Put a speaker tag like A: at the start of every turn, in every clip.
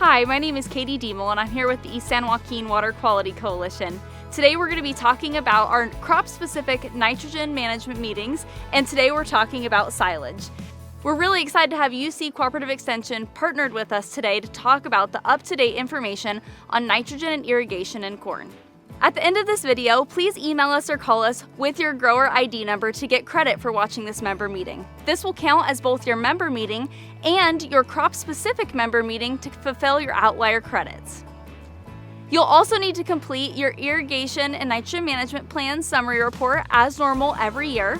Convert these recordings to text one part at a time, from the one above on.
A: Hi, my name is Katie Diemel and I'm here with the East San Joaquin Water Quality Coalition. Today we're going to be talking about our crop-specific nitrogen management meetings, and today we're talking about silage. We're really excited to have UC Cooperative Extension partnered with us today to talk about the up-to-date information on nitrogen and irrigation in corn. At the end of this video, please email us or call us with your grower ID number to get credit for watching this member meeting. This will count as both your member meeting and your crop-specific member meeting to fulfill your Outlier credits. You'll also need to complete your irrigation and nitrogen management plan summary report as normal every year.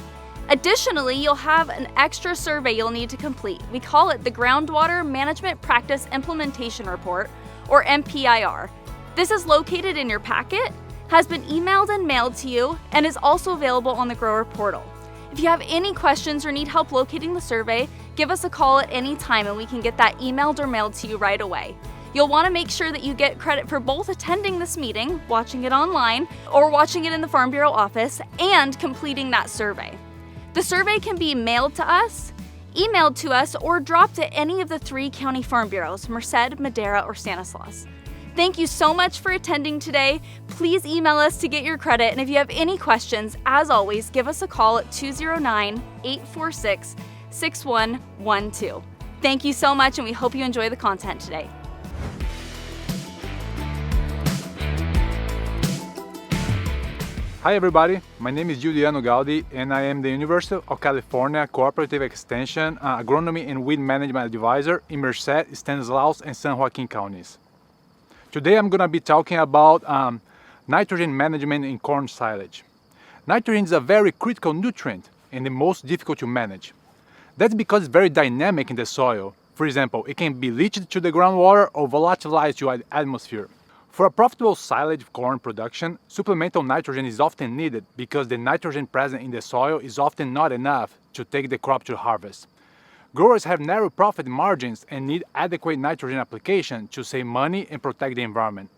A: Additionally, you'll have an extra survey you'll need to complete. We call it the Groundwater Management Practice Implementation Report, or MPIR. This is located in your packet, has been emailed and mailed to you, and is also available on the grower portal. If you have any questions or need help locating the survey, give us a call at any time and we can get that emailed or mailed to you right away. You'll want to make sure that you get credit for both attending this meeting, watching it online, or watching it in the Farm Bureau office, and completing that survey. The survey can be mailed to us, emailed to us, or dropped at any of the 3 county farm bureaus, Merced, Madera, or Stanislaus. Thank you so much for attending today. Please email us to get your credit, and if you have any questions, as always, give us a call at 209-846-6112. Thank you so much, and we hope you enjoy the content today.
B: Hi everybody, my name is Giuliano Gaudi and I am the University of California Cooperative Extension Agronomy and Weed Management Advisor in Merced, Stanislaus, and San Joaquin counties. Today I'm going to be talking about nitrogen management in corn silage. Nitrogen is a very critical nutrient and the most difficult to manage. That's because it's very dynamic in the soil. For example, it can be leached to the groundwater or volatilized to the atmosphere. For a profitable silage corn production, supplemental nitrogen is often needed because the nitrogen present in the soil is often not enough to take the crop to harvest. Growers have narrow profit margins and need adequate nitrogen application to save money and protect the environment.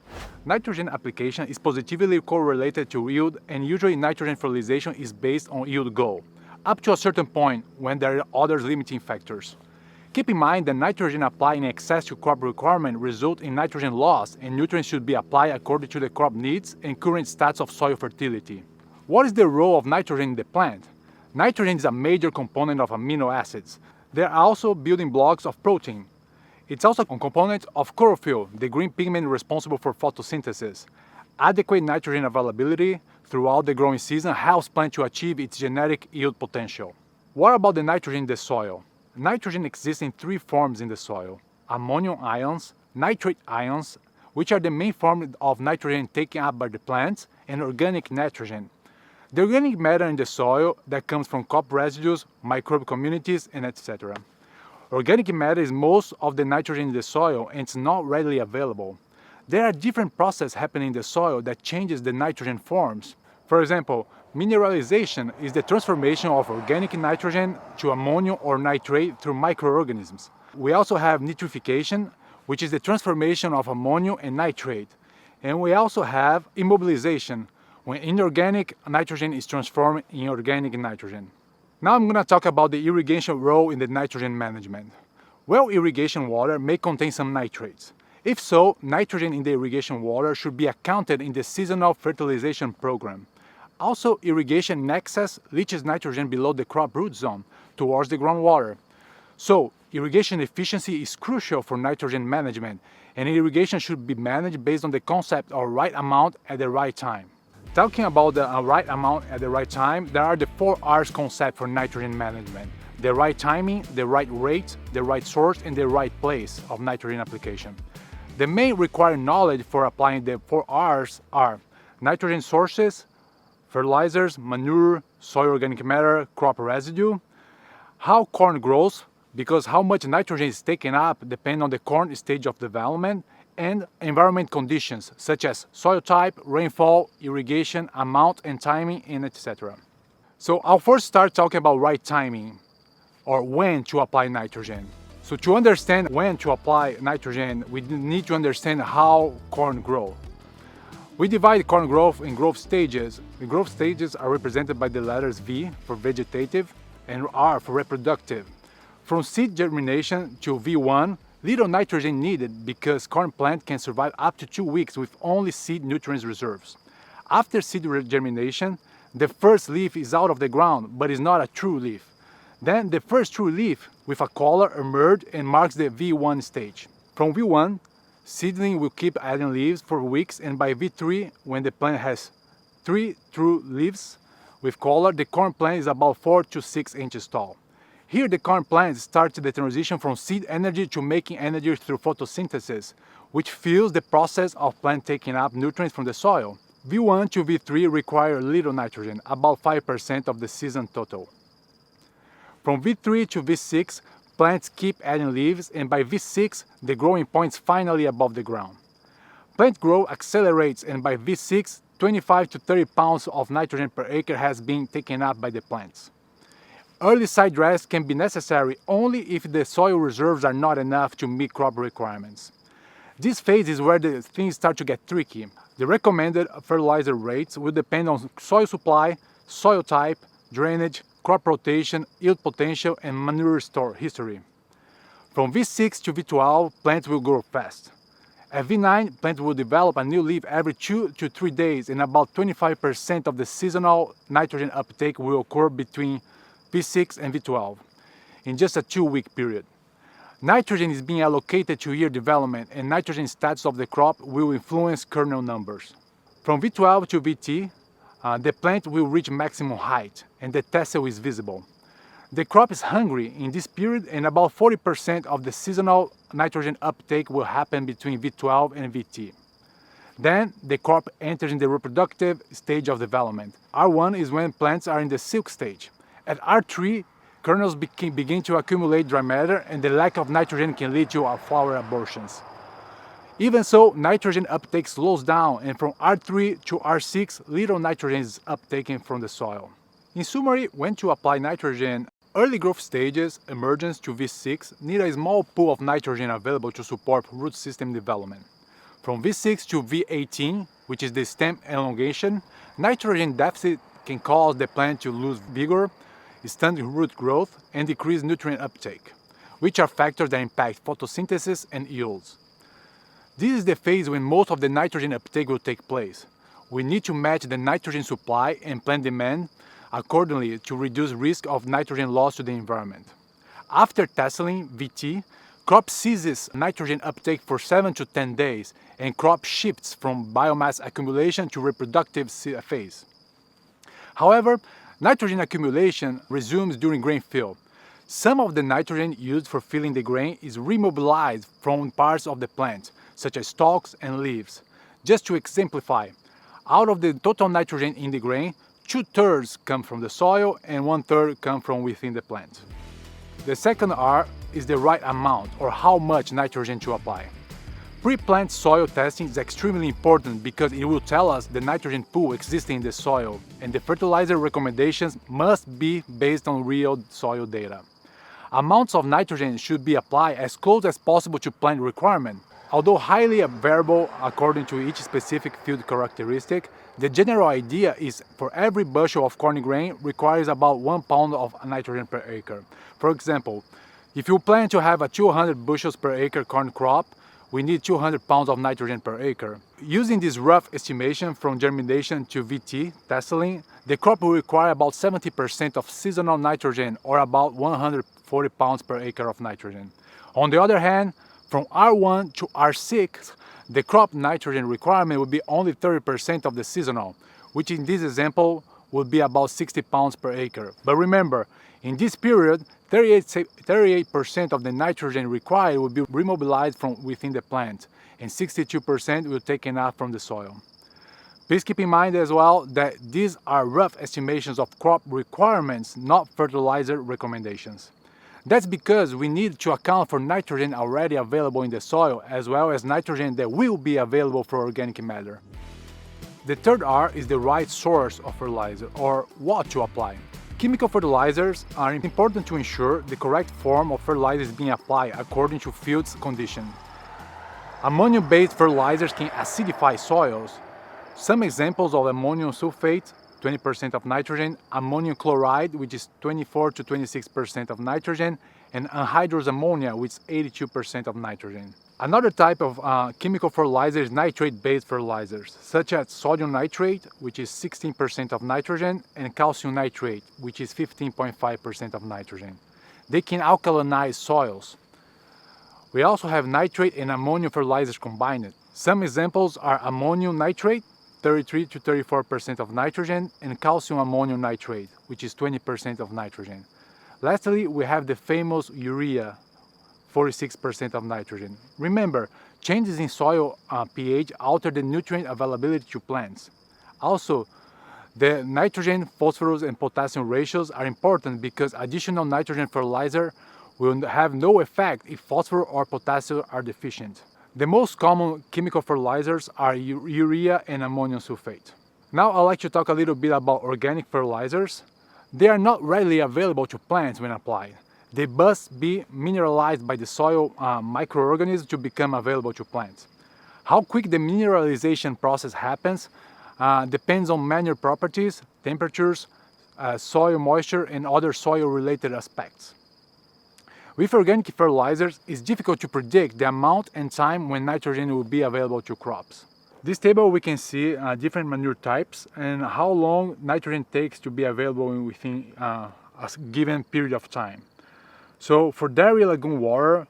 B: Nitrogen application is positively correlated to yield, and usually nitrogen fertilization is based on yield goal, up to a certain point when there are other limiting factors. Keep in mind that nitrogen applied in excess to crop requirement result in nitrogen loss, and nutrients should be applied according to the crop needs and current status of soil fertility. What is the role of nitrogen in the plant? Nitrogen is a major component of amino acids. They are also building blocks of protein. It's also a component of chlorophyll, the green pigment responsible for photosynthesis. Adequate nitrogen availability throughout the growing season helps plant to achieve its genetic yield potential. What about the nitrogen in the soil? Nitrogen exists in 3 forms in the soil: ammonium ions, nitrate ions, which are the main form of nitrogen taken up by the plants, and organic nitrogen. The organic matter in the soil that comes from crop residues, microbe communities, and etc. Organic matter is most of the nitrogen in the soil and it's not readily available. There are different processes happening in the soil that changes the nitrogen forms. For example, mineralization is the transformation of organic nitrogen to ammonium or nitrate through microorganisms. We also have nitrification, which is the transformation of ammonium and nitrate. And we also have immobilization, when inorganic nitrogen is transformed in organic nitrogen. Now I'm going to talk about the irrigation role in the nitrogen management. Well, irrigation water may contain some nitrates. If so, nitrogen in the irrigation water should be accounted in the seasonal fertilization program. Also, irrigation in excess leaches nitrogen below the crop root zone towards the groundwater. So, irrigation efficiency is crucial for nitrogen management, and irrigation should be managed based on the concept of right amount at the right time. Talking about the right amount at the right time, there are the 4 R's concept for nitrogen management: the right timing, the right rate, the right source, and the right place of nitrogen application. The main required knowledge for applying the 4 R's are nitrogen sources, fertilizers, manure, soil organic matter, crop residue, how corn grows, because how much nitrogen is taken up depends on the corn stage of development, and environment conditions such as soil type, rainfall, irrigation, amount and timing, and etc. So I'll first start talking about right timing, or when to apply nitrogen. So to understand when to apply nitrogen, we need to understand how corn grows. We divide corn growth in growth stages. The growth stages are represented by the letters V for vegetative and R for reproductive. From seed germination to V1, Little nitrogen needed because corn plant can survive up to 2 weeks with only seed nutrients reserves. After seed germination, the first leaf is out of the ground but is not a true leaf. Then the first true leaf with a collar emerges and marks the V1 stage. From V1, seedling will keep adding leaves for weeks, and by V3, when the plant has 3 true leaves with collar, the corn plant is about 4 to 6 inches tall. Here the corn plant starts the transition from seed energy to making energy through photosynthesis, which fuels the process of plant taking up nutrients from the soil. V1 to V3 require little nitrogen, about 5% of the season total. From V3 to V6, plants keep adding leaves, and by V6, the growing point is finally above the ground. Plant growth accelerates, and by V6, 25 to 30 pounds of nitrogen per acre has been taken up by the plants. Early side dress can be necessary only if the soil reserves are not enough to meet crop requirements. This phase is where the things start to get tricky. The recommended fertilizer rates will depend on soil supply, soil type, drainage, crop rotation, yield potential, and manure store history. From V6 to V12, plants will grow fast. At V9, plants will develop a new leaf every 2 to 3 days, and about 25% of the seasonal nitrogen uptake will occur between V6 and V12 in just a 2-week period. Nitrogen is being allocated to year development, and nitrogen status of the crop will influence kernel numbers. From V12 to VT, the plant will reach maximum height and the tassel is visible. The crop is hungry in this period, and about 40% of the seasonal nitrogen uptake will happen between V12 and VT. Then the crop enters in the reproductive stage of development. R1 is when plants are in the silk stage. At R3, kernels begin to accumulate dry matter, and the lack of nitrogen can lead to flower abortions. Even so, nitrogen uptake slows down, and from R3 to R6, little nitrogen is uptaken from the soil. In summary, when to apply nitrogen, early growth stages, emergence to V6, need a small pool of nitrogen available to support root system development. From V6 to V18, which is the stem elongation, nitrogen deficit can cause the plant to lose vigor, stunt root growth, and decrease nutrient uptake, which are factors that impact photosynthesis and yields. This is the phase when most of the nitrogen uptake will take place. We need to match the nitrogen supply and plant demand accordingly to reduce risk of nitrogen loss to the environment. After tasseling, VT, crop ceases nitrogen uptake for 7 to 10 days, and crop shifts from biomass accumulation to reproductive phase. However, nitrogen accumulation resumes during grain fill. Some of the nitrogen used for filling the grain is remobilized from parts of the plant, such as stalks and leaves. Just to exemplify, out of the total nitrogen in the grain, 2/3 come from the soil and 1/3 come from within the plant. The second R is the right amount, or how much nitrogen to apply. Pre-plant soil testing is extremely important because it will tell us the nitrogen pool existing in the soil, and the fertilizer recommendations must be based on real soil data. Amounts of nitrogen should be applied as close as possible to plant requirement. Although highly variable according to each specific field characteristic, the general idea is for every bushel of corn grain requires about 1 pound of nitrogen per acre. For example, if you plan to have a 200 bushels per acre corn crop, we need 200 pounds of nitrogen per acre. Using this rough estimation from germination to VT, tasseling, the crop will require about 70% of seasonal nitrogen, or about 140 pounds per acre of nitrogen. On the other hand, from R1 to R6, the crop nitrogen requirement would be only 30% of the seasonal, which in this example would be about 60 pounds per acre. But remember, in this period, 38% of the nitrogen required will be remobilized from within the plant, and 62% will be taken out from the soil. Please keep in mind as well that these are rough estimations of crop requirements, not fertilizer recommendations. That's because we need to account for nitrogen already available in the soil, as well as nitrogen that will be available for organic matter. The third R is the right source of fertilizer, or what to apply. Chemical fertilizers are important to ensure the correct form of fertilizer is being applied according to field's condition. Ammonium-based fertilizers can acidify soils. Some examples of ammonium sulfate 20% of nitrogen, ammonium chloride, which is 24 to 26% of nitrogen, and anhydrous ammonia, which is 82% of nitrogen. Another type of chemical fertilizer is nitrate-based fertilizers, such as sodium nitrate, which is 16% of nitrogen, and calcium nitrate, which is 15.5% of nitrogen. They can alkalinize soils. We also have nitrate and ammonium fertilizers combined. Some examples are ammonium nitrate, 33 to 34% of nitrogen, and calcium ammonium nitrate, which is 20% of nitrogen. Lastly, we have the famous urea, 46% of nitrogen. Remember, changes in soil pH alter the nutrient availability to plants. Also, the nitrogen, phosphorus, and potassium ratios are important because additional nitrogen fertilizer will have no effect if phosphorus or potassium are deficient. The most common chemical fertilizers are urea and ammonium sulfate. Now I'd like to talk a little bit about organic fertilizers. They are not readily available to plants when applied. They must be mineralized by the soil microorganisms to become available to plants. How quick the mineralization process happens depends on manure properties, temperatures, soil moisture, and other soil-related aspects. With organic fertilizers, it's difficult to predict the amount and time when nitrogen will be available to crops. This table we can see different manure types and how long nitrogen takes to be available within a given period of time. So for dairy lagoon water,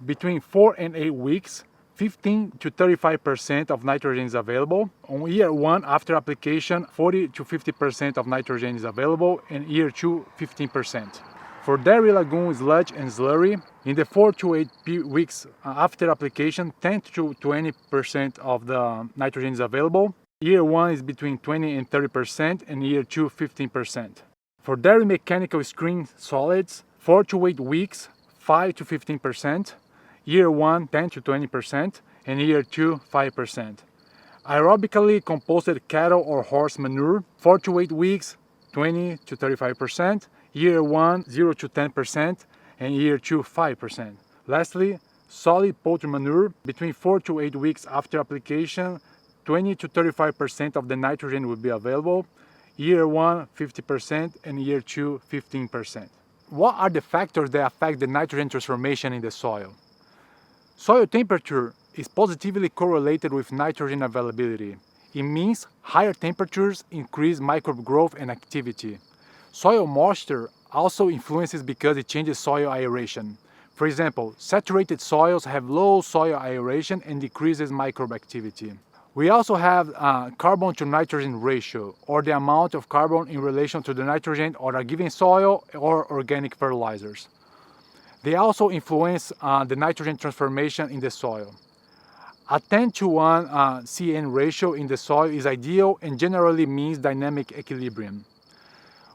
B: between 4 and 8 weeks, 15 to 35% of nitrogen is available. On year 1 after application, 40 to 50% of nitrogen is available, and year 2, 15%. For dairy lagoon sludge and slurry, in the 4 to 8 weeks after application, 10 to 20% of the nitrogen is available. Year 1 is between 20 and 30%, and year 2, 15%. For dairy mechanical screen solids, 4 to 8 weeks, 5 to 15%. Year 1, 10 to 20%, and year 2, 5%. Aerobically composted cattle or horse manure, 4 to 8 weeks, 20 to 35%. Year 1, 0 to 10%, and year 2, 5%. Lastly, solid poultry manure, between 4 to 8 weeks after application, 20 to 35% of the nitrogen will be available. Year 1, 50%, and year 2, 15%. What are the factors that affect the nitrogen transformation in the soil? Soil temperature is positively correlated with nitrogen availability. It means higher temperatures increase microbe growth and activity. Soil moisture also influences because it changes soil aeration. For example, saturated soils have low soil aeration and decreases microbe activity. We also have carbon to nitrogen ratio, or the amount of carbon in relation to the nitrogen on a given soil or organic fertilizers. They also influence the nitrogen transformation in the soil. A 10 to 1 CN ratio in the soil is ideal and generally means dynamic equilibrium.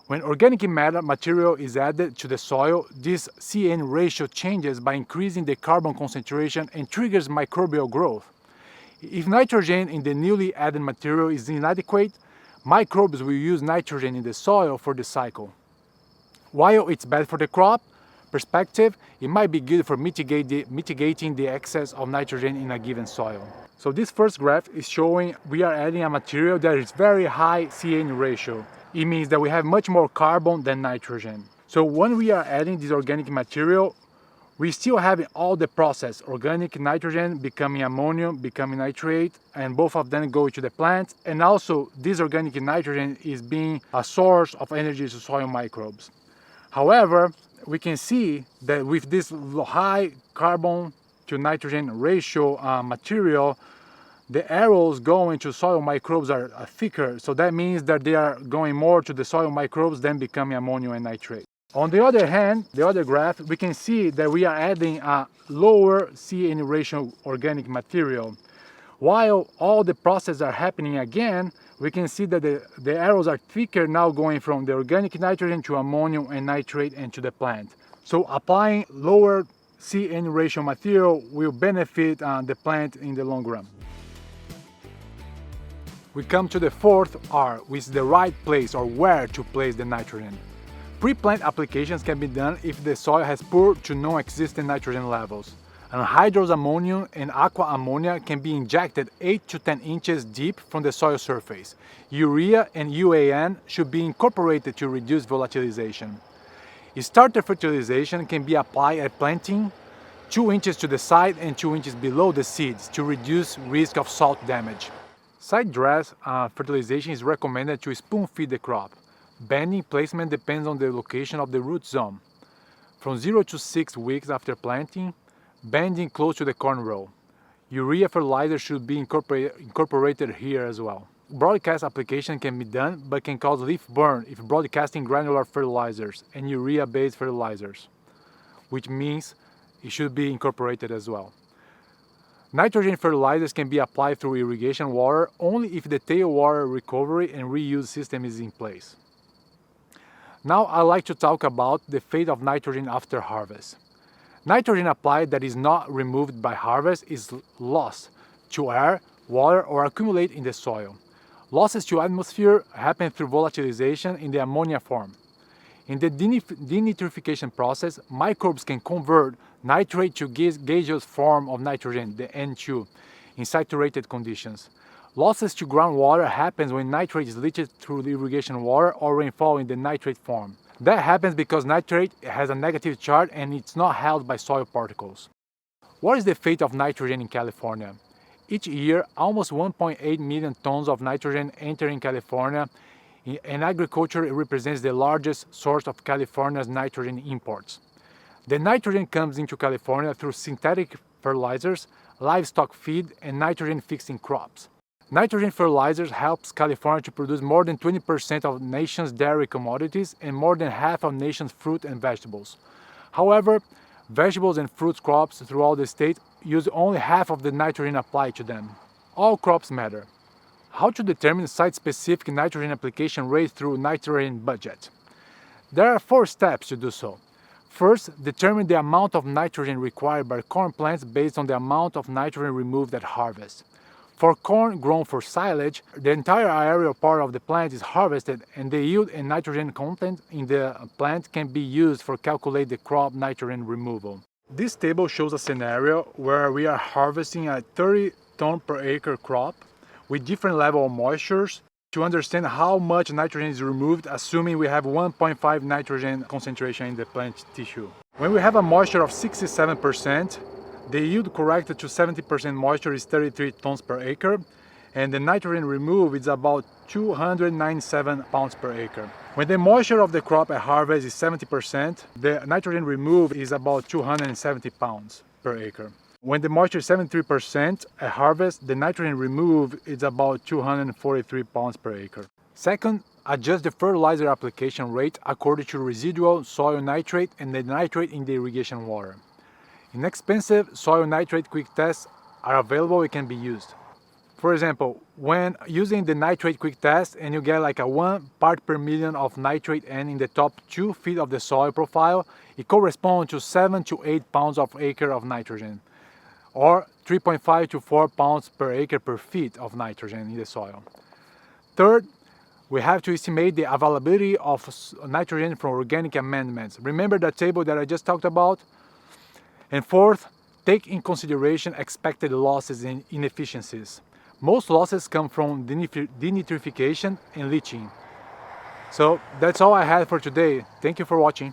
B: When organic material is added to the soil, this CN ratio changes by increasing the carbon concentration and triggers microbial growth. If nitrogen in the newly added material is inadequate, microbes will use nitrogen in the soil for the cycle. While it's bad for the crop perspective, it might be good for mitigating the excess of nitrogen in a given soil. So this first graph is showing we are adding a material that is very high CN ratio. It means that we have much more carbon than nitrogen. So when we are adding this organic material, we still have all the process, organic nitrogen becoming ammonium, becoming nitrate, and both of them go to the plant. And also this organic nitrogen is being a source of energy to soil microbes. However, we can see that with this high carbon to nitrogen ratio material, the arrows going to soil microbes are thicker, so that means that they are going more to the soil microbes than becoming ammonium and nitrate. On the other hand, the other graph, we can see that we are adding a lower CN ratio organic material. While all the processes are happening again, we can see that the arrows are thicker now going from the organic nitrogen to ammonium and nitrate and to the plant. So applying lower CN ratio material will benefit the plant in the long run. We come to the fourth R, which is the right place or where to place the nitrogen. Pre-plant applications can be done if the soil has poor to non-existent nitrogen levels. Anhydrous ammonium and aqua ammonia can be injected 8 to 10 inches deep from the soil surface. Urea and UAN should be incorporated to reduce volatilization. Starter fertilization can be applied at planting 2 inches to the side and 2 inches below the seeds to reduce risk of salt damage. Side dress fertilization is recommended to spoon feed the crop. Banding placement depends on the location of the root zone. From 0 to 6 weeks after planting, banding close to the corn row. Urea fertilizer should be incorporated here as well. Broadcast application can be done but can cause leaf burn if broadcasting granular fertilizers and urea-based fertilizers, which means it should be incorporated as well. Nitrogen fertilizers can be applied through irrigation water only if the tailwater recovery and reuse system is in place. Now I'd like to talk about the fate of nitrogen after harvest. Nitrogen applied that is not removed by harvest is lost to air, water, or accumulate in the soil. Losses to atmosphere happen through volatilization in the ammonia form. In the denitrification process, microbes can convert nitrate to gaseous form of nitrogen, the N2, in saturated conditions. Losses to groundwater happens when nitrate is leached through the irrigation water or rainfall in the nitrate form. That happens because nitrate has a negative charge and it's not held by soil particles. What is the fate of nitrogen in California? Each year, almost 1.8 million tons of nitrogen enter in California, and agriculture represents the largest source of California's nitrogen imports. The nitrogen comes into California through synthetic fertilizers, livestock feed, and nitrogen fixing crops. Nitrogen fertilizers helps California to produce more than 20% of the nation's dairy commodities and more than half of the nation's fruit and vegetables. However, vegetables and fruit crops throughout the state use only half of the nitrogen applied to them. All crops matter. How to determine site-specific nitrogen application rate through nitrogen budget? There are 4 steps to do so. First, determine the amount of nitrogen required by corn plants based on the amount of nitrogen removed at harvest. For corn grown for silage, the entire aerial part of the plant is harvested and the yield and nitrogen content in the plant can be used for calculate the crop nitrogen removal. This table shows a scenario where we are harvesting a 30 ton per acre crop with different level of moistures to understand how much nitrogen is removed, assuming we have 1.5 nitrogen concentration in the plant tissue. When we have a moisture of 67%, the yield corrected to 70% moisture is 33 tons per acre, and the nitrogen removed is about 297 pounds per acre. When the moisture of the crop at harvest is 70%, the nitrogen removed is about 270 pounds per acre. When the moisture is 73% at harvest, the nitrogen removed is about 243 pounds per acre. Second, adjust the fertilizer application rate according to residual soil nitrate and the nitrate in the irrigation water. Inexpensive soil nitrate quick tests are available and can be used. For example, when using the nitrate quick test and you get like a 1 part per million of nitrate N in the top 2 feet of the soil profile, it corresponds to 7 to 8 pounds per acre of nitrogen, or 3.5 to 4 pounds per acre per feet of nitrogen in the soil. Third, we have to estimate the availability of nitrogen from organic amendments. Remember that table that I just talked about? And fourth, take in consideration expected losses and inefficiencies. Most losses come from denitrification and leaching. So that's all I had for today. Thank you for watching.